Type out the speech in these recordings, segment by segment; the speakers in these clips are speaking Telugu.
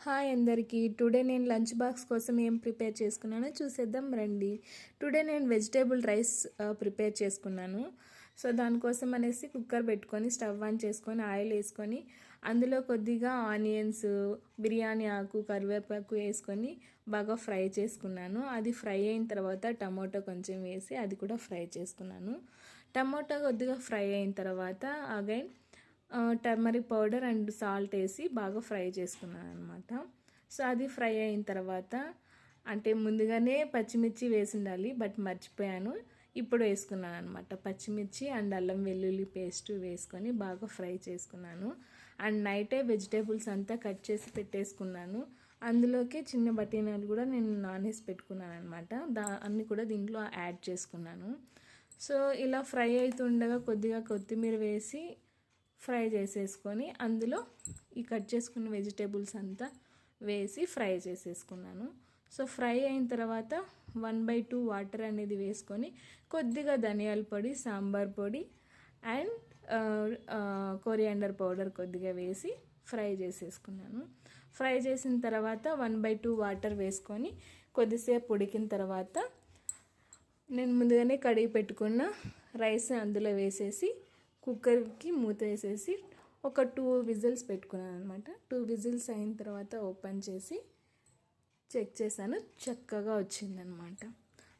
హాయ్ అందరికీ. టుడే నేను లంచ్ బాక్స్ కోసం ఏం ప్రిపేర్ చేసుకున్నానో చూసేద్దాం రండి. టుడే నేను వెజిటేబుల్ రైస్ ప్రిపేర్ చేసుకున్నాను. సో దానికోసం అనేసి కుక్కర్ పెట్టుకొని స్టవ్ ఆన్ చేసుకొని ఆయిల్ వేసుకొని అందులో కొద్దిగా ఆనియన్స్, బిర్యానీ ఆకు, కరివేపాకు వేసుకొని బాగా ఫ్రై చేసుకున్నాను. అది ఫ్రై అయిన తర్వాత టమాటో కొంచెం వేసి అది కూడా ఫ్రై చేసుకున్నాను. టమాటో కొద్దిగా ఫ్రై అయిన తర్వాత again turmeric powder and salt వేసి బాగా ఫ్రై చేసుకున్నాను అనమాట. సో అది ఫ్రై అయిన తర్వాత అంటే ముందుగానే పచ్చిమిర్చి వేసి ఉండాలి, బట్ మర్చిపోయాను. ఇప్పుడు వేసుకున్నాను అనమాట. పచ్చిమిర్చి అండ్ అల్లం వెల్లుల్లి పేస్ట్ వేసుకొని బాగా ఫ్రై చేసుకున్నాను. అండ్ నైటే వెజిటేబుల్స్ అంతా కట్ చేసి పెట్టేసుకున్నాను. అందులోకి చిన్న బఠానీలు కూడా నేను నానేసి పెట్టుకున్నాను అనమాట. అన్నీ కూడా దీంట్లో యాడ్ చేసుకున్నాను. సో ఇలా ఫ్రై అవుతుండగా కొద్దిగా కొత్తిమీర వేసి ఫ్రై చేసేసుకొని అందులో ఈ కట్ చేసుకున్న వెజిటేబుల్స్ అంతా వేసి ఫ్రై చేసేసుకున్నాను. సో ఫ్రై అయిన తర్వాత 1/2 వాటర్ అనేది వేసుకొని కొద్దిగా ధనియాల పొడి, సాంబార్ పొడి అండ్ కొరియాండర్ పౌడర్ కొద్దిగా వేసి ఫ్రై చేసేసుకున్నాను. ఫ్రై చేసిన తర్వాత 1/2 వాటర్ వేసుకొని కొద్దిసేపు ఉడికిన తర్వాత నేను ముందుగానే కడిగి పెట్టుకున్న రైస్ అందులో వేసేసి కుక్కర్కి మూత వేసేసి ఒక 2 విజిల్స్ పెట్టుకున్నాను అనమాట. 2 విజిల్స్ అయిన తర్వాత ఓపెన్ చేసి చెక్ చేశాను, చక్కగా వచ్చిందనమాట.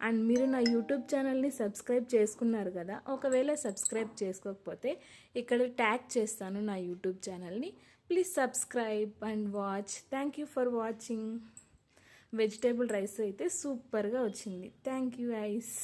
అండ్ మీరు నా యూట్యూబ్ ఛానల్ని సబ్స్క్రైబ్ చేసుకున్నారు కదా, ఒకవేళ సబ్స్క్రైబ్ చేసుకోకపోతే ఇక్కడ ట్యాగ్ చేస్తాను నా యూట్యూబ్ ఛానల్ని. Please subscribe and watch. Thank you for watching. Vegetable rice అయితే సూపర్గా వచ్చింది. Thank you guys.